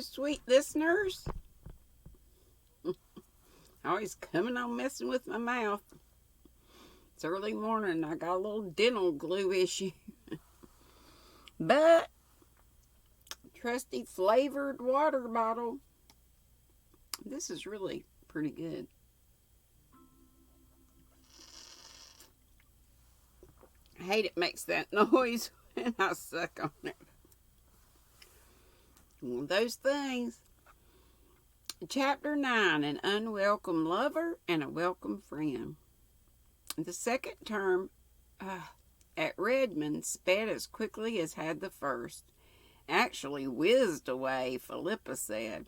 sweet listeners. Always coming on messing with my mouth. It's early morning. I got a little dental glue issue. But, trusty flavored water bottle. This is really pretty good. I hate it makes that noise when I suck on it. One of those things. Chapter 9, An Unwelcome Lover and a Welcome Friend. The second term at Redmond sped as quickly as had the first. Actually whizzed away, Philippa said.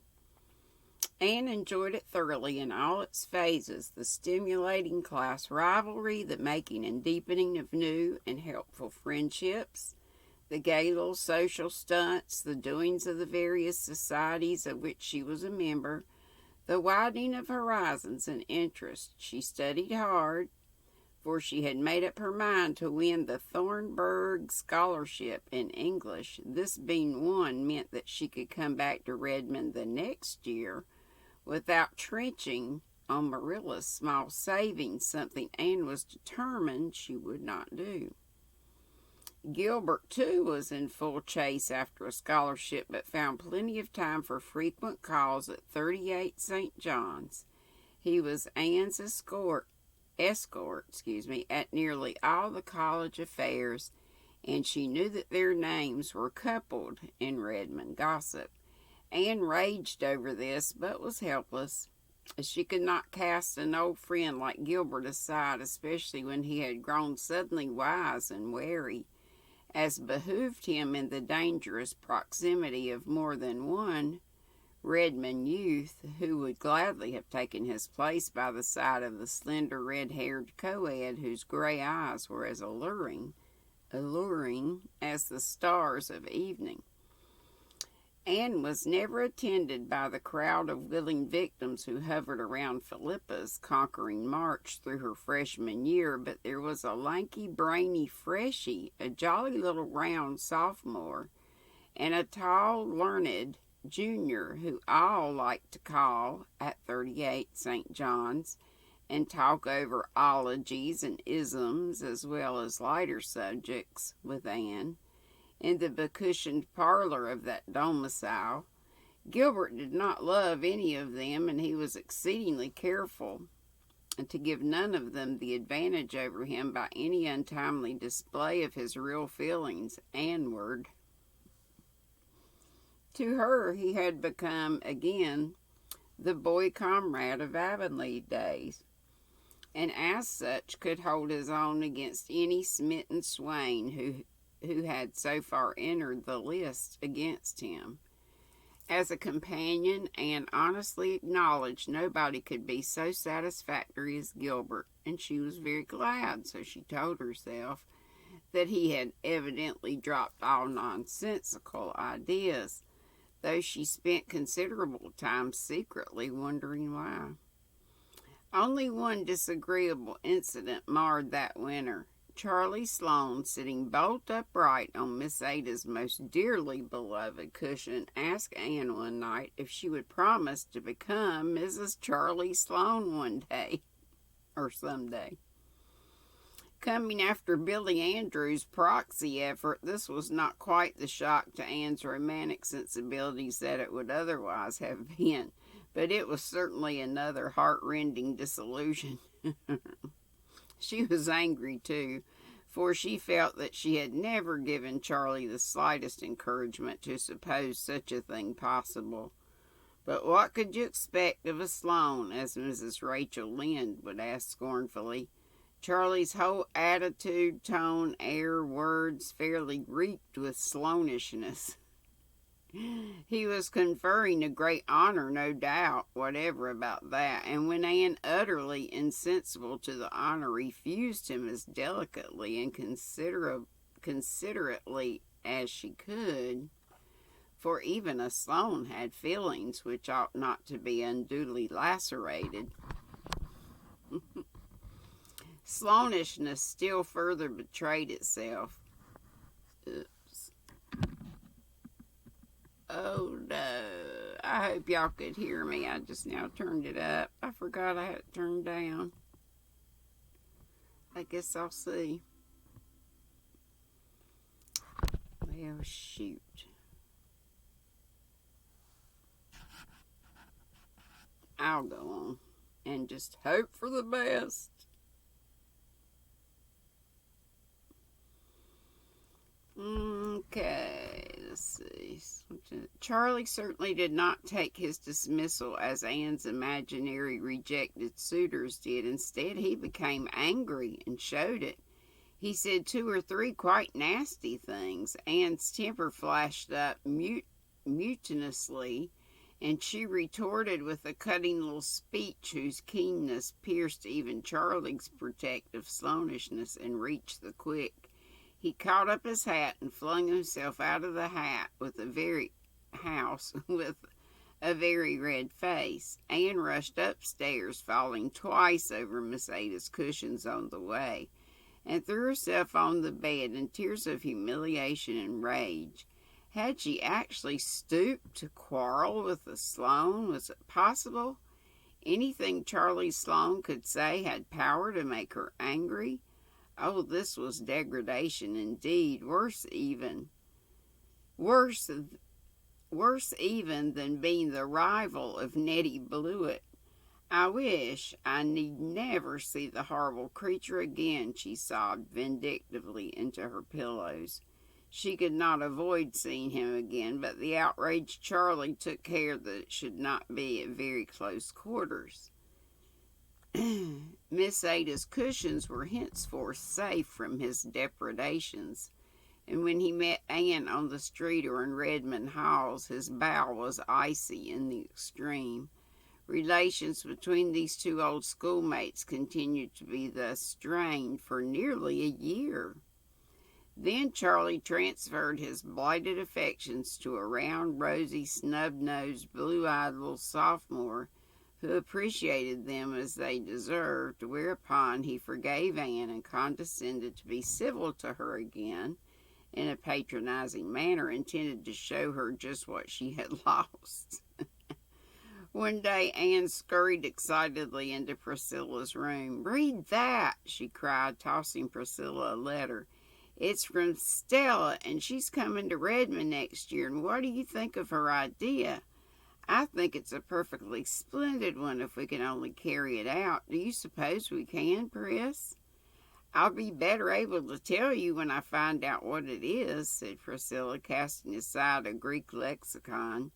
Anne enjoyed it thoroughly in all its phases, the stimulating class rivalry, the making and deepening of new and helpful friendships, the gay little social stunts, the doings of the various societies of which she was a member, the widening of horizons and interests. She studied hard, for she had made up her mind to win the Thornburg Scholarship in English. This being won meant that she could come back to Redmond the next year without trenching on Marilla's small savings, something Anne was determined she would not do. Gilbert, too, was in full chase after a scholarship, but found plenty of time for frequent calls at 38 St. John's. He was Anne's escort, at nearly all the college affairs, and she knew that their names were coupled in Redmond gossip. Anne raged over this, but was helpless. She could not cast an old friend like Gilbert aside, especially when he had grown suddenly wise and wary, as behooved him in the dangerous proximity of more than one Redmond youth who would gladly have taken his place by the side of the slender red-haired co-ed whose gray eyes were as alluring as the stars of evening. Anne was never attended by the crowd of willing victims who hovered around Philippa's conquering march through her freshman year, but there was a lanky, brainy freshie, a jolly little round sophomore, and a tall, learned junior who all liked to call at 38 St. John's and talk over ologies and isms as well as lighter subjects with Anne in the becushioned parlor of that domicile. Gilbert did not love any of them, and he was exceedingly careful to give none of them the advantage over him by any untimely display of his real feelings Anneward. To her he had become again the boy comrade of Avonlea days, and as such could hold his own against any smitten swain who had so far entered the list against him. As a companion, Anne honestly acknowledged nobody could be so satisfactory as Gilbert, and she was very glad, so she told herself, that he had evidently dropped all nonsensical ideas, though she spent considerable time secretly wondering why. Only one disagreeable incident marred that winter. Charlie Sloane, sitting bolt upright on Miss Ada's most dearly beloved cushion, asked Anne one night if she would promise to become Mrs. Charlie Sloane one day, or someday. Coming after Billy Andrews' proxy effort, this was not quite the shock to Anne's romantic sensibilities that it would otherwise have been, but it was certainly another heart-rending disillusion. She was angry, too, for she felt that she had never given Charlie the slightest encouragement to suppose such a thing possible. But what could you expect of a Sloane, as Mrs. Rachel Lynde would ask scornfully? Charlie's whole attitude, tone, air, words fairly reeked with Sloanishness. He was conferring a great honor, no doubt, whatever about that, and when Anne, utterly insensible to the honor, refused him as delicately and considerately as she could, for even a Sloane had feelings which ought not to be unduly lacerated, Sloanishness still further betrayed itself. Oops. Oh no, I hope y'all could hear me. I just now turned it up. I forgot I had it turned down. I guess I'll see. Well, shoot. I'll go on and just hope for the best. Okay, let's see. Charlie certainly did not take his dismissal as Anne's imaginary rejected suitors did. Instead, he became angry and showed it. He said 2 or 3 quite nasty things. Anne's temper flashed up mutinously, and she retorted with a cutting little speech whose keenness pierced even Charlie's protective sloanishness and reached the quick. He caught up his hat and flung himself out of the house with a very red face. Anne rushed upstairs, falling twice over Miss Ada's cushions on the way, and threw herself on the bed in tears of humiliation and rage. Had she actually stooped to quarrel with the Sloane? Was it possible? Anything Charlie Sloane could say had power to make her angry? Oh, this was degradation indeed, worse even than being the rival of Nettie Blewett. I wish I need never see the horrible creature again, she sobbed vindictively into her pillows. She could not avoid seeing him again, but the outraged Charlie took care that it should not be at very close quarters. Miss Ada's cushions were henceforth safe from his depredations, and when he met Anne on the street or in Redmond Halls, his bow was icy in the extreme. Relations between these 2 old schoolmates continued to be thus strained for nearly a year. Then Charlie transferred his blighted affections to a round, rosy, snub-nosed, blue-eyed little sophomore who appreciated them as they deserved, whereupon he forgave Anne and condescended to be civil to her again in a patronizing manner intended to show her just what she had lost. One day Anne scurried excitedly into Priscilla's room. "Read that," she cried, tossing Priscilla a letter. "It's from Stella, and she's coming to Redmond next year, and what do you think of her idea? I think it's a perfectly splendid one if we can only carry it out. Do you suppose we can, Pris?" "I'll be better able to tell you when I find out what it is," said Priscilla, casting aside a Greek lexicon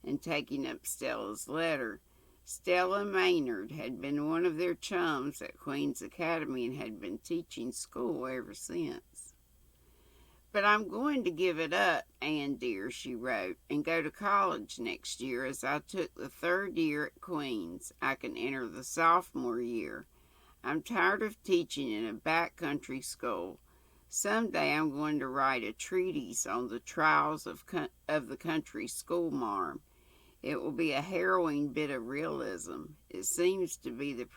and taking up Stella's letter. Stella Maynard had been one of their chums at Queen's Academy and had been teaching school ever since. "But I'm going to give it up, Anne dear," she wrote, "and go to college next year, as I took the 3rd year at Queen's. I can enter the sophomore year. I'm tired of teaching in a back-country school. Someday I'm going to write a treatise on the trials of the country schoolmarm. It will be a harrowing bit of realism. It seems to be the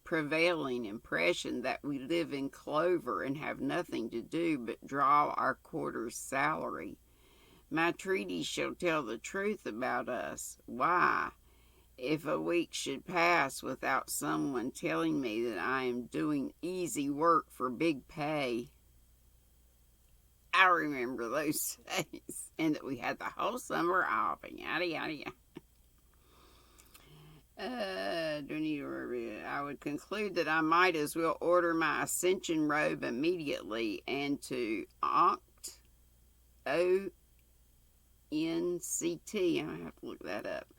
prevailing impression that we live in clover and have nothing to do but draw our quarter's salary. My treatise shall tell the truth about us. Why, if a week should pass without someone telling me that I am doing easy work for big pay." I remember those days, and that we had the whole summer off, and yada, yada, yada. I would conclude that I might as well order my ascension robe immediately and to Onct, O-N-C-T, I have to look that up.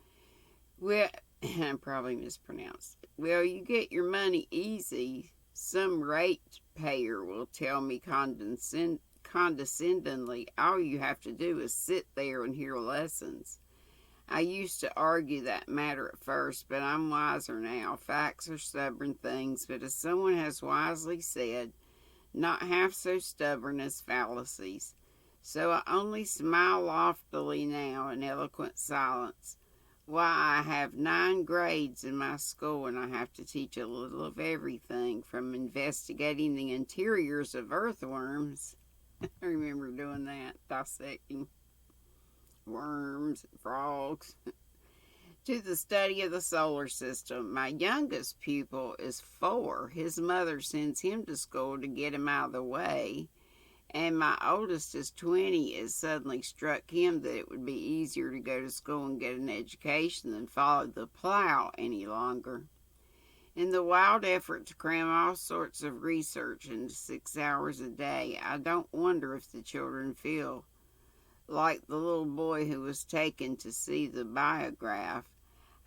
Well, I probably mispronounced it. "Well, you get your money easy. Some ratepayer will tell me condescendingly, all you have to do is sit there and hear lessons. I used to argue that matter at first, but I'm wiser now. Facts are stubborn things, but as someone has wisely said, not half so stubborn as fallacies. So I only smile loftily now in eloquent silence. Why, I have 9 grades in my school, and I have to teach a little of everything, from investigating the interiors of earthworms." I remember doing that, dissecting worms and frogs, to the study of the solar system. My youngest pupil is 4. His mother sends him to school to get him out of the way. And my oldest is 20. It suddenly struck him that it would be easier to go to school and get an education than follow the plow any longer. In the wild effort to cram all sorts of research into 6 hours a day, I don't wonder if the children feel like the little boy who was taken to see the biograph.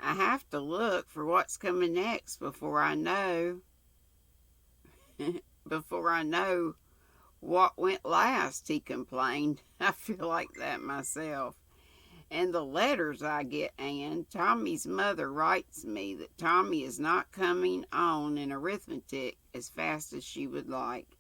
I have to look for what's coming next before I know what went last, he complained. I feel like that myself. And the letters I get, Anne, Tommy's mother writes me that Tommy is not coming on in arithmetic as fast as she would like.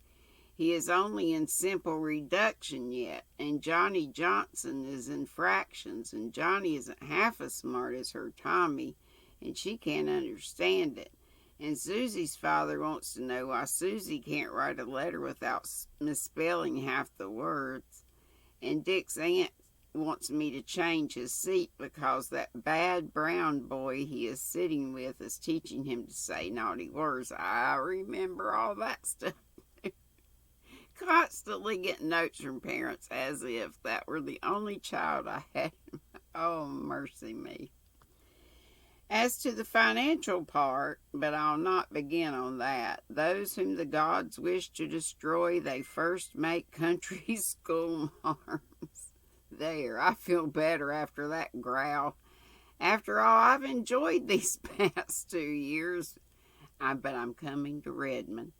He is only in simple reduction yet, and Johnny Johnson is in fractions, and Johnny isn't half as smart as her Tommy, and she can't understand it. And Susie's father wants to know why Susie can't write a letter without misspelling half the words. And Dick's aunt wants me to change his seat because that bad brown boy he is sitting with is teaching him to say naughty words. I remember all that stuff. Constantly getting notes from parents as if that were the only child I had. Oh, mercy me. As to the financial part, but I'll not begin on that. Those whom the gods wish to destroy, they first make country school marms. There, I feel better after that growl. After all, I've enjoyed these past 2 years. But I'm coming to Redmond.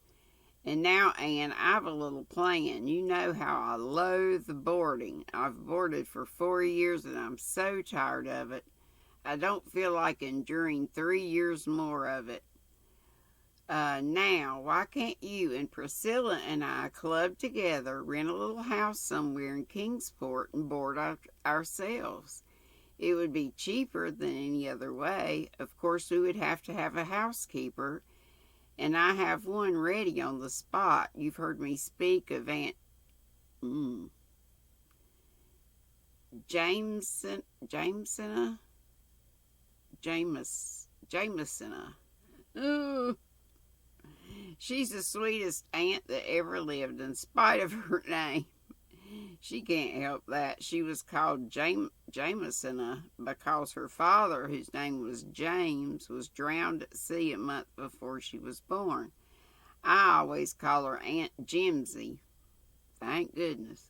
And now, Anne, I've a little plan. You know how I loathe boarding. I've boarded for 4 years and I'm so tired of it. I don't feel like enduring 3 years more of it. Now, why can't you and Priscilla and I club together, rent a little house somewhere in Kingsport and board ourselves? It would be cheaper than any other way. Of course, we would have to have a housekeeper, and I have one ready on the spot. You've heard me speak of Aunt Jamesona. Ooh. She's the sweetest aunt that ever lived, in spite of her name. She can't help that. She was called Jamesona because her father, whose name was James, was drowned at sea a month before she was born. I always call her Aunt Jimsy. Thank goodness.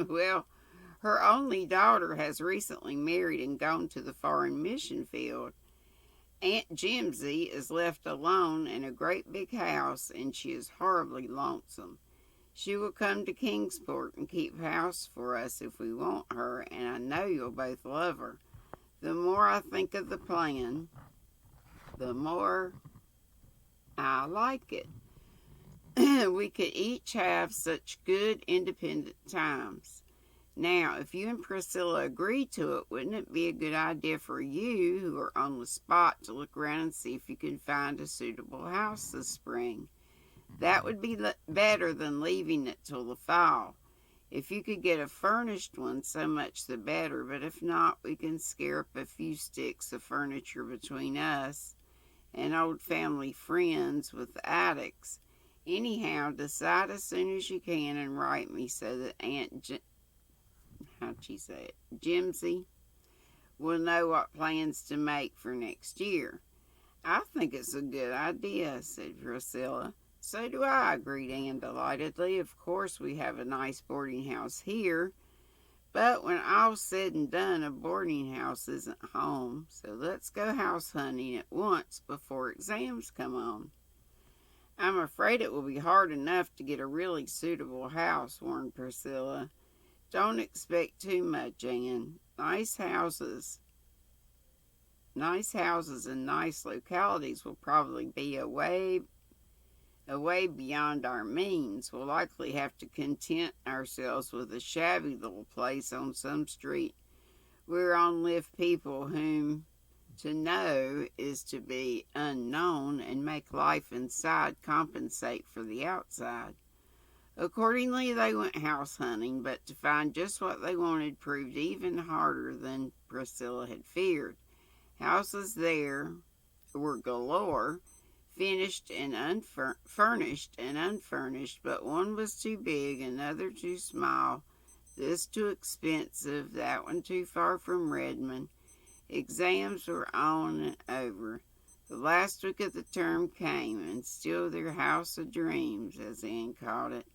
Well, her only daughter has recently married and gone to the foreign mission field. Aunt Jimsy is left alone in a great big house, and she is horribly lonesome. She will come to Kingsport and keep house for us if we want her, and I know you'll both love her. The more I think of the plan, the more I like it. We could each have such good independent times. Now, if you and Priscilla agree to it, wouldn't it be a good idea for you, who are on the spot, to look around and see if you can find a suitable house this spring? That would be better than leaving it till the fall. If you could get a furnished one, so much the better, but if not, we can scare up a few sticks of furniture between us and old family friends with attics. Anyhow, decide as soon as you can and write me so that Jimsy will know what plans to make for next year. I think it's a good idea, said Priscilla. So do I, agreed Anne delightedly. Of course we have a nice boarding house here, but when all's said and done, a boarding house isn't home, so let's go house hunting at once before exams come on. I'm afraid it will be hard enough to get a really suitable house, warned Priscilla. Don't expect too much, Anne. Nice houses in nice localities will probably be away beyond our means. We'll likely have to content ourselves with a shabby little place on some street whereon live people whom to know is to be unknown, and make life inside compensate for the outside. Accordingly, they went house hunting, but to find just what they wanted proved even harder than Priscilla had feared. Houses there were galore, finished and furnished and unfurnished, but one was too big, another too small, this too expensive, that one too far from Redmond. Exams were on and over. The last week of the term came, and still their house of dreams, as Anne called it,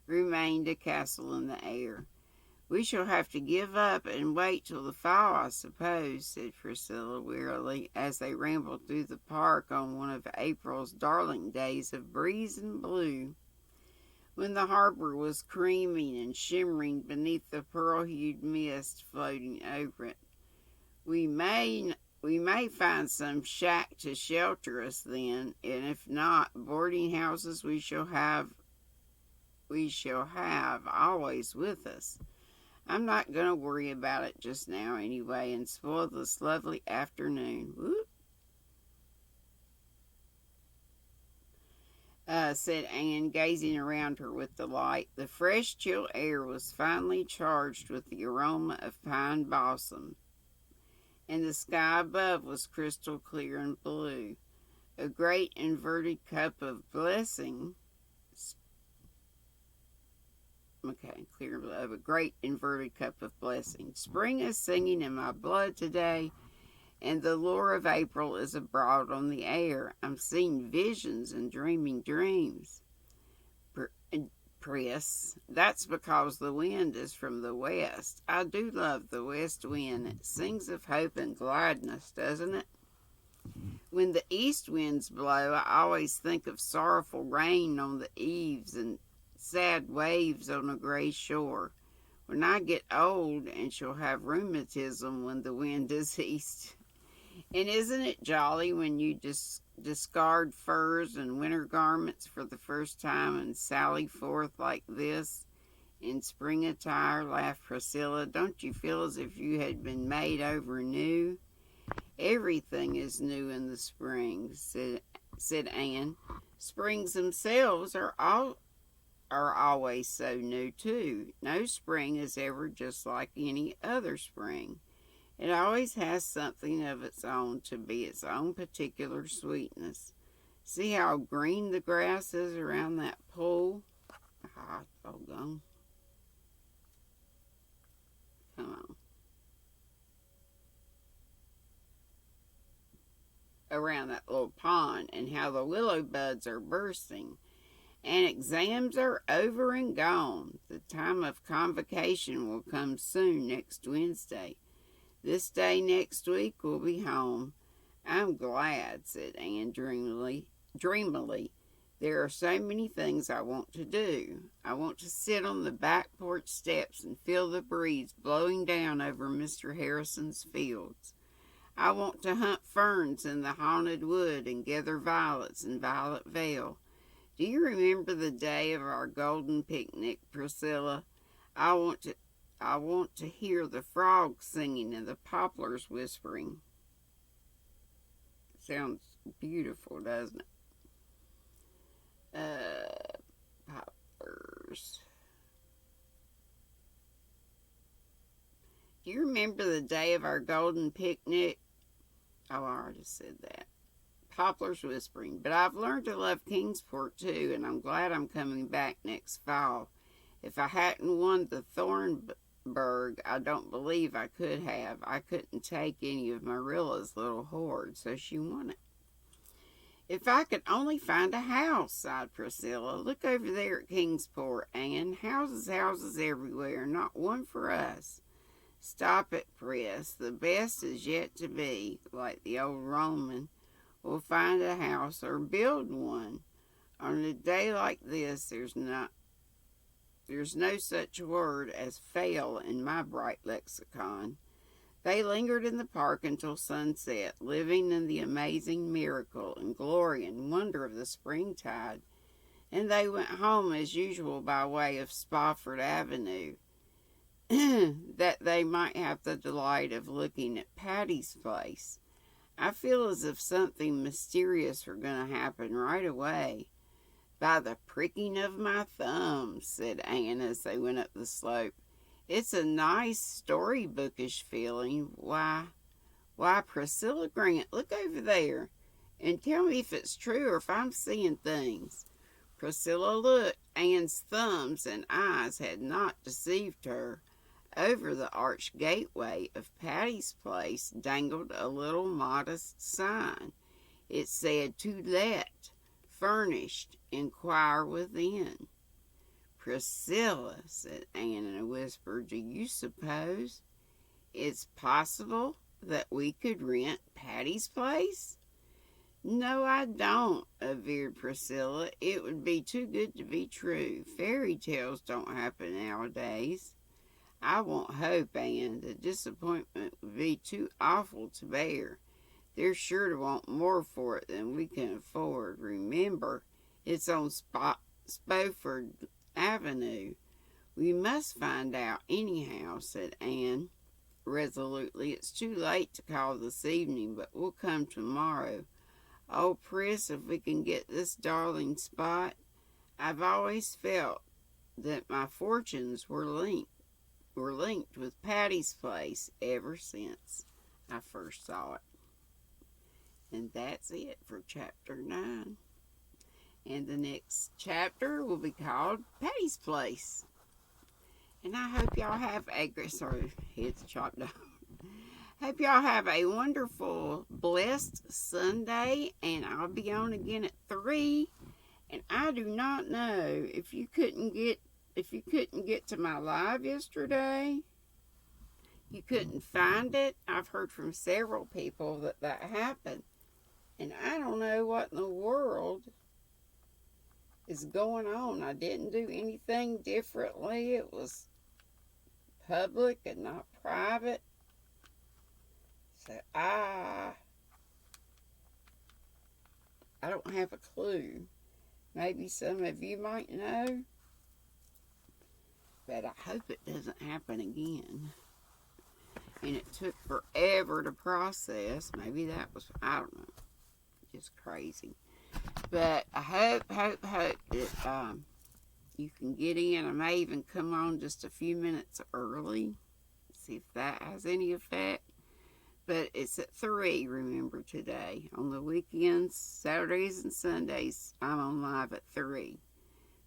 remained a castle in the air. "We shall have to give up and wait till the fall, I suppose," said Priscilla wearily, as they rambled through the park on one of April's darling days of breeze and blue, when the harbor was creaming and shimmering beneath the pearl-hued mist floating over it. We may find some shack to shelter us then, and if not, boarding houses we shall have always with us. I'm not going to worry about it just now anyway and spoil this lovely afternoon." Whoop. Said Anne, gazing around her with delight. The fresh, chill air was finely charged with the aroma of pine balsam, and the sky above was crystal clear and blue. A great inverted cup of blessing a great inverted cup of blessing. Spring is singing in my blood today, and the lure of April is abroad on the air. I'm seeing visions and dreaming dreams. Pris, that's because the wind is from the west. I do love the west wind. It sings of hope and gladness, doesn't it? When the east winds blow, I always think of sorrowful rain on the eaves and sad waves on a gray shore. When I get old and shall have rheumatism when the wind is east. And isn't it jolly when you discard furs and winter garments for the first time and sally forth like this in spring attire?" laughed Priscilla. "Don't you feel as if you had been made over new?" "Everything is new in the spring," said Anne. "Springs themselves are always so new too. No spring is ever just like any other spring. It always has something of its own to be its own particular sweetness. See how green the grass is around that pool?" Doggone. Come on. Around that little pond, and how the willow buds are bursting. And exams are over and gone. The time of convocation will come soon next Wednesday. This day next week we'll be home. "I'm glad," said Anne dreamily. "There are so many things I want to do. I want to sit on the back porch steps and feel the breeze blowing down over Mr. Harrison's fields. I want to hunt ferns in the haunted wood and gather violets in Violet Vale. Do you remember the day of our golden picnic, Priscilla? I want to hear the frogs singing and the poplars whispering." Sounds beautiful, doesn't it? Poplars. Do you remember the day of our golden picnic? Oh, I already said that. Poplars whispering. But I've learned to love Kingsport too, and I'm glad I'm coming back next fall. If I hadn't won the Thornburg, I don't believe I could have. I couldn't take any of Marilla's little hoard, so she won it. "If I could only find a house," sighed Priscilla. "Look over there at Kingsport, Anne. Houses everywhere, not one for us." "Stop it, Pris. The best is yet to be, like the old Roman. We'll find a house or build one. On a day like this, there's no such word as fail in my bright lexicon." They lingered in the park until sunset, living in the amazing miracle and glory and wonder of the springtide, and they went home as usual by way of Spofford Avenue, that they might have the delight of looking at Patty's place. "I feel as if something mysterious were going to happen right away." "By the pricking of my thumbs," said Anne as they went up the slope. "It's a nice storybookish feeling. Why, Why, Priscilla Grant, look over there and tell me if it's true or if I'm seeing things. Priscilla looked. Anne's thumbs and eyes had not deceived her. Over the arched gateway of Patty's place dangled a little modest sign. It said, "To let, furnished, inquire within." "Priscilla," said Anne in a whisper, "do you suppose it's possible that we could rent Patty's place?" "No, I don't," averred Priscilla. "It would be too good to be true. Fairy tales don't happen nowadays." "I won't hope, Anne. The disappointment would be too awful to bear. They're sure to want more for it than we can afford. Remember, it's on Spofford Avenue." "We must find out anyhow," said Anne resolutely. "It's too late to call this evening, but we'll come tomorrow. Oh, Pris, if we can get this darling spot. I've always felt that my fortunes were linked with Patty's place ever since I first saw it." And that's it for chapter 9. And the next chapter will be called Patty's Place. And I hope y'all have head's chopped off. Hope y'all have a wonderful, blessed Sunday, and I'll be on again at 3. And I do not know if you couldn't get to my live yesterday, you couldn't find it. I've heard from several people that happened, and I don't know what in the world is going on. I didn't do anything differently. It was public and not private. So I don't have a clue. Maybe some of you might know, but I hope it doesn't happen again. And it took forever to process. Maybe that was, I don't know, just crazy. But I hope that you can get in. I may even come on just a few minutes early, see if that has any effect. But it's at 3, remember, today. On the weekends, Saturdays and Sundays, I'm on live at 3.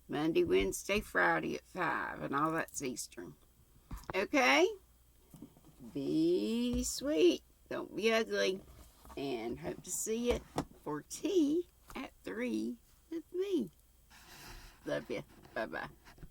Monday, Wednesday, Friday at 5, and all that's Eastern. Okay? Be sweet. Don't be ugly. And hope to see you for tea at 3 with me. Love you. Bye-bye.